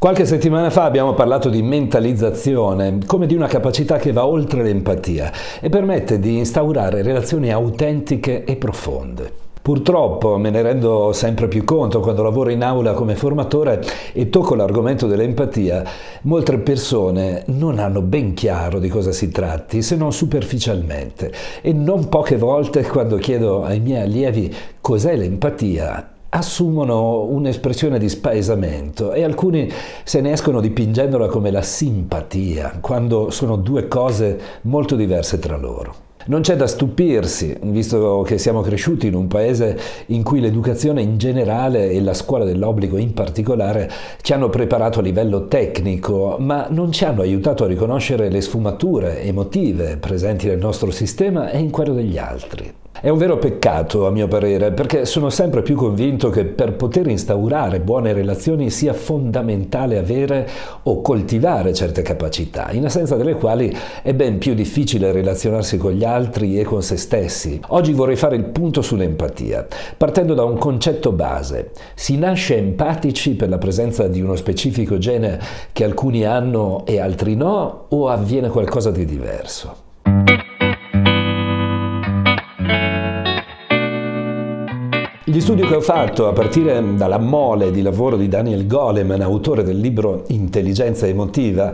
Qualche settimana fa abbiamo parlato di mentalizzazione, come di una capacità che va oltre l'empatia e permette di instaurare relazioni autentiche e profonde. Purtroppo me ne rendo sempre più conto quando lavoro in aula come formatore e tocco l'argomento dell'empatia. Molte persone non hanno ben chiaro di cosa si tratti, se non superficialmente, e non poche volte quando chiedo ai miei allievi cos'è l'empatia, assumono un'espressione di spaesamento e alcuni se ne escono dipingendola come la simpatia, quando sono due cose molto diverse tra loro. Non c'è da stupirsi, visto che siamo cresciuti in un paese in cui l'educazione in generale e la scuola dell'obbligo in particolare ci hanno preparato a livello tecnico, ma non ci hanno aiutato a riconoscere le sfumature emotive presenti nel nostro sistema e in quello degli altri. È un vero peccato, a mio parere, perché sono sempre più convinto che per poter instaurare buone relazioni sia fondamentale avere o coltivare certe capacità, in assenza delle quali è ben più difficile relazionarsi con gli altri e con se stessi. Oggi vorrei fare il punto sull'empatia, partendo da un concetto base. Si nasce empatici per la presenza di uno specifico gene che alcuni hanno e altri no, o avviene qualcosa di diverso? Gli studi che ho fatto, a partire dalla mole di lavoro di Daniel Goleman, autore del libro Intelligenza emotiva,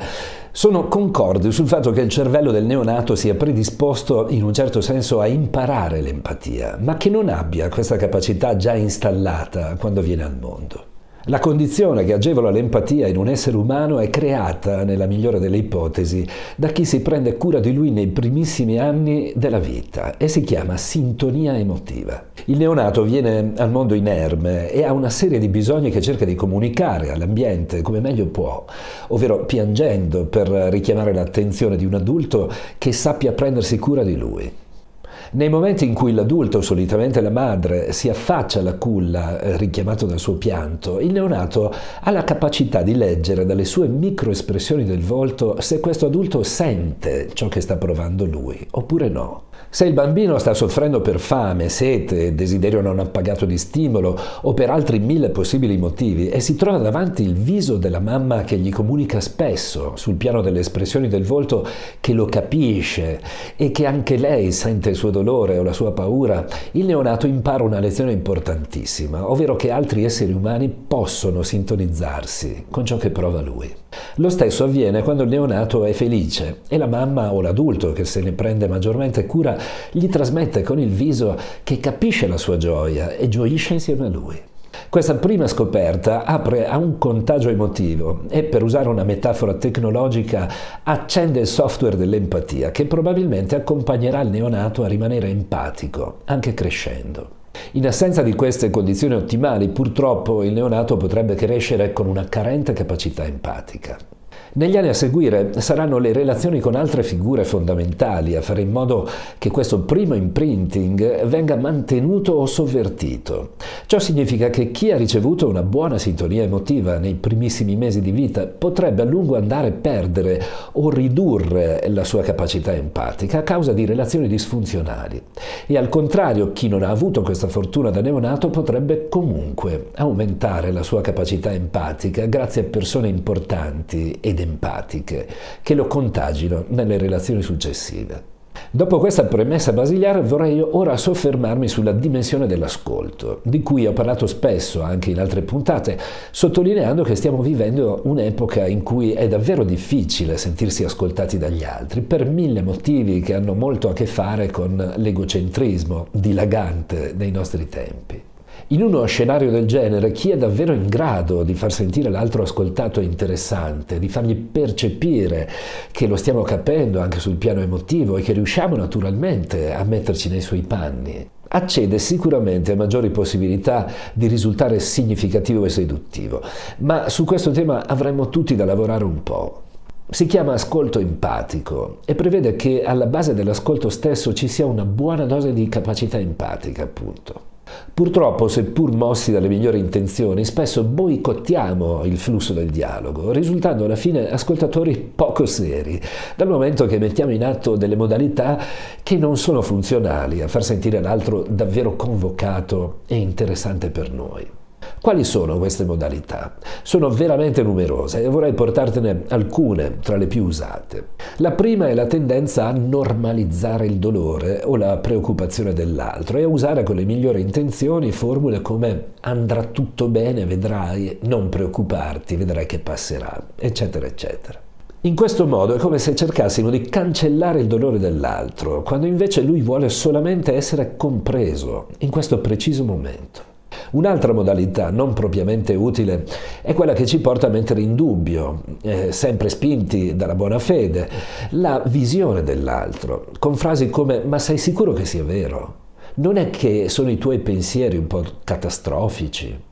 sono concordi sul fatto che il cervello del neonato sia predisposto in un certo senso a imparare l'empatia, ma che non abbia questa capacità già installata quando viene al mondo. La condizione che agevola l'empatia in un essere umano è creata, nella migliore delle ipotesi, da chi si prende cura di lui nei primissimi anni della vita e si chiama sintonia emotiva. Il neonato viene al mondo inerme e ha una serie di bisogni che cerca di comunicare all'ambiente come meglio può, ovvero piangendo per richiamare l'attenzione di un adulto che sappia prendersi cura di lui. Nei momenti in cui l'adulto, solitamente la madre, si affaccia alla culla, richiamato dal suo pianto, il neonato ha la capacità di leggere dalle sue microespressioni del volto se questo adulto sente ciò che sta provando lui, oppure no. Se il bambino sta soffrendo per fame, sete, desiderio non appagato di stimolo o per altri 1000 possibili motivi e si trova davanti il viso della mamma che gli comunica spesso, sul piano delle espressioni del volto, che lo capisce e che anche lei sente il suo dolore o la sua paura, il neonato impara una lezione importantissima, ovvero che altri esseri umani possono sintonizzarsi con ciò che prova lui. Lo stesso avviene quando il neonato è felice e la mamma o l'adulto che se ne prende maggiormente cura gli trasmette con il viso che capisce la sua gioia e gioisce insieme a lui. Questa prima scoperta apre a un contagio emotivo e, per usare una metafora tecnologica, accende il software dell'empatia che probabilmente accompagnerà il neonato a rimanere empatico, anche crescendo. In assenza di queste condizioni ottimali, purtroppo il neonato potrebbe crescere con una carente capacità empatica. Negli anni a seguire saranno le relazioni con altre figure fondamentali a fare in modo che questo primo imprinting venga mantenuto o sovvertito. Ciò significa che chi ha ricevuto una buona sintonia emotiva nei primissimi mesi di vita potrebbe a lungo andare a perdere o ridurre la sua capacità empatica a causa di relazioni disfunzionali. E al contrario, chi non ha avuto questa fortuna da neonato potrebbe comunque aumentare la sua capacità empatica grazie a persone importanti ed empatiche che lo contagino nelle relazioni successive. Dopo questa premessa basilare vorrei ora soffermarmi sulla dimensione dell'ascolto, di cui ho parlato spesso anche in altre puntate, sottolineando che stiamo vivendo un'epoca in cui è davvero difficile sentirsi ascoltati dagli altri, per 1000 motivi che hanno molto a che fare con l'egocentrismo dilagante dei nostri tempi. In uno scenario del genere, chi è davvero in grado di far sentire l'altro ascoltato e interessante, di fargli percepire che lo stiamo capendo anche sul piano emotivo e che riusciamo naturalmente a metterci nei suoi panni, accede sicuramente a maggiori possibilità di risultare significativo e seduttivo. Ma su questo tema avremmo tutti da lavorare un po'. Si chiama ascolto empatico e prevede che alla base dell'ascolto stesso ci sia una buona dose di capacità empatica, appunto. Purtroppo, seppur mossi dalle migliori intenzioni, spesso boicottiamo il flusso del dialogo, risultando alla fine ascoltatori poco seri, dal momento che mettiamo in atto delle modalità che non sono funzionali a far sentire l'altro davvero convocato e interessante per noi. Quali sono queste modalità? Sono veramente numerose e vorrei portartene alcune tra le più usate. La prima è la tendenza a normalizzare il dolore o la preoccupazione dell'altro e a usare con le migliori intenzioni formule come andrà tutto bene, vedrai, non preoccuparti, vedrai che passerà, eccetera, eccetera. In questo modo è come se cercassimo di cancellare il dolore dell'altro, quando invece lui vuole solamente essere compreso in questo preciso momento. Un'altra modalità non propriamente utile è quella che ci porta a mettere in dubbio, sempre spinti dalla buona fede, la visione dell'altro, con frasi come «ma sei sicuro che sia vero? Non è che sono i tuoi pensieri un po' catastrofici?»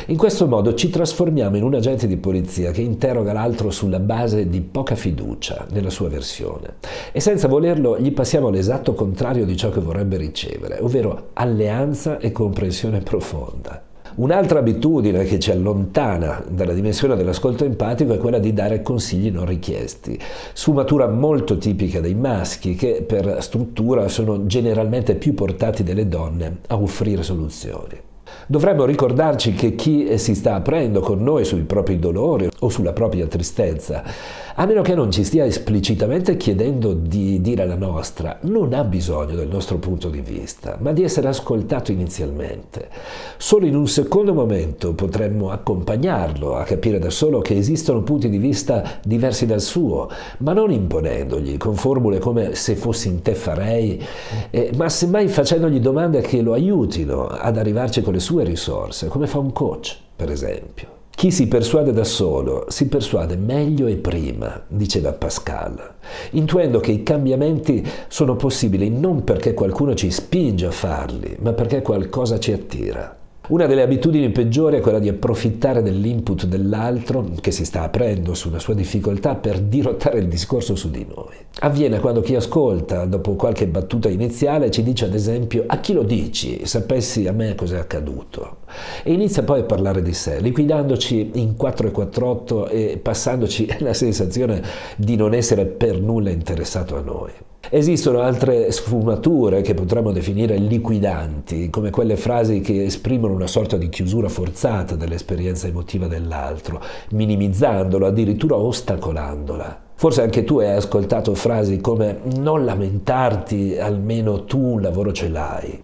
In questo modo ci trasformiamo in un agente di polizia che interroga l'altro sulla base di poca fiducia nella sua versione e senza volerlo gli passiamo l'esatto contrario di ciò che vorrebbe ricevere, ovvero alleanza e comprensione profonda. Un'altra abitudine che ci allontana dalla dimensione dell'ascolto empatico è quella di dare consigli non richiesti, sfumatura molto tipica dei maschi che per struttura sono generalmente più portati delle donne a offrire soluzioni. Dovremmo ricordarci che chi si sta aprendo con noi sui propri dolori o sulla propria tristezza, a meno che non ci stia esplicitamente chiedendo di dire la nostra, non ha bisogno del nostro punto di vista, ma di essere ascoltato inizialmente. Solo in un secondo momento potremmo accompagnarlo a capire da solo che esistono punti di vista diversi dal suo, ma non imponendogli con formule come «se fossi in te farei», ma semmai facendogli domande che lo aiutino ad arrivarci con le sue risorse, come fa un coach, per esempio. Chi si persuade da solo si persuade meglio e prima, diceva Pascal, intuendo che i cambiamenti sono possibili non perché qualcuno ci spinge a farli, ma perché qualcosa ci attira. Una delle abitudini peggiori è quella di approfittare dell'input dell'altro che si sta aprendo su una sua difficoltà per dirottare il discorso su di noi. Avviene quando chi ascolta, dopo qualche battuta iniziale, ci dice ad esempio «a chi lo dici? Sapessi a me cos'è accaduto». E inizia poi a parlare di sé, liquidandoci in 448 e passandoci la sensazione di non essere per nulla interessato a noi. Esistono altre sfumature che potremmo definire liquidanti, come quelle frasi che esprimono una sorta di chiusura forzata dell'esperienza emotiva dell'altro, minimizzandola, addirittura ostacolandola. Forse anche tu hai ascoltato frasi come «non lamentarti, almeno tu un lavoro ce l'hai».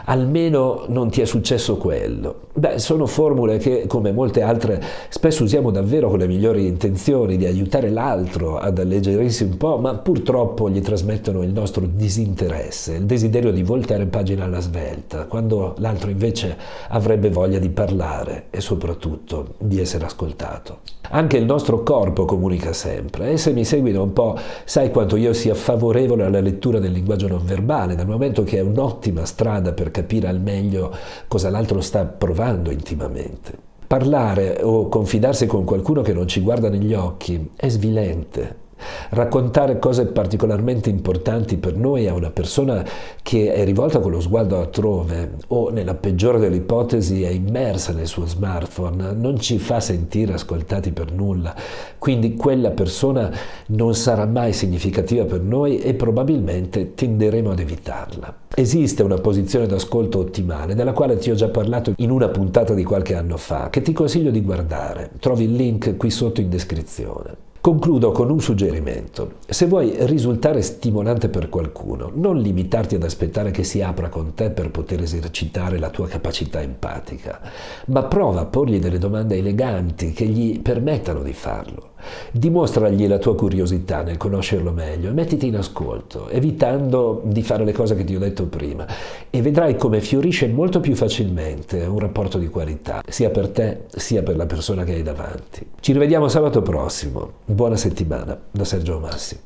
Almeno non ti è successo quello. Sono formule che, come molte altre, spesso usiamo davvero con le migliori intenzioni di aiutare l'altro ad alleggerirsi un po', ma purtroppo gli trasmettono il nostro disinteresse, il desiderio di voltare pagina alla svelta, quando l'altro invece avrebbe voglia di parlare e soprattutto di essere ascoltato. Anche il nostro corpo comunica sempre e se mi segui da un po' sai quanto io sia favorevole alla lettura del linguaggio non verbale, dal momento che è un'ottima strada per capire al meglio cosa l'altro sta provando intimamente. Parlare o confidarsi con qualcuno che non ci guarda negli occhi è svilente. Raccontare cose particolarmente importanti per noi a una persona che è rivolta con lo sguardo altrove o, nella peggiore delle ipotesi, è immersa nel suo smartphone non ci fa sentire ascoltati per nulla, quindi quella persona non sarà mai significativa per noi e probabilmente tenderemo ad evitarla. Esiste una posizione d'ascolto ottimale della quale ti ho già parlato in una puntata di qualche anno fa che ti consiglio di guardare, trovi il link qui sotto in descrizione. Concludo con un suggerimento. Se vuoi risultare stimolante per qualcuno, non limitarti ad aspettare che si apra con te per poter esercitare la tua capacità empatica, ma prova a porgli delle domande eleganti che gli permettano di farlo. Dimostragli la tua curiosità nel conoscerlo meglio e mettiti in ascolto, evitando di fare le cose che ti ho detto prima, e vedrai come fiorisce molto più facilmente un rapporto di qualità, sia per te sia per la persona che hai davanti. Ci rivediamo sabato prossimo. Buona settimana da Sergio Massi.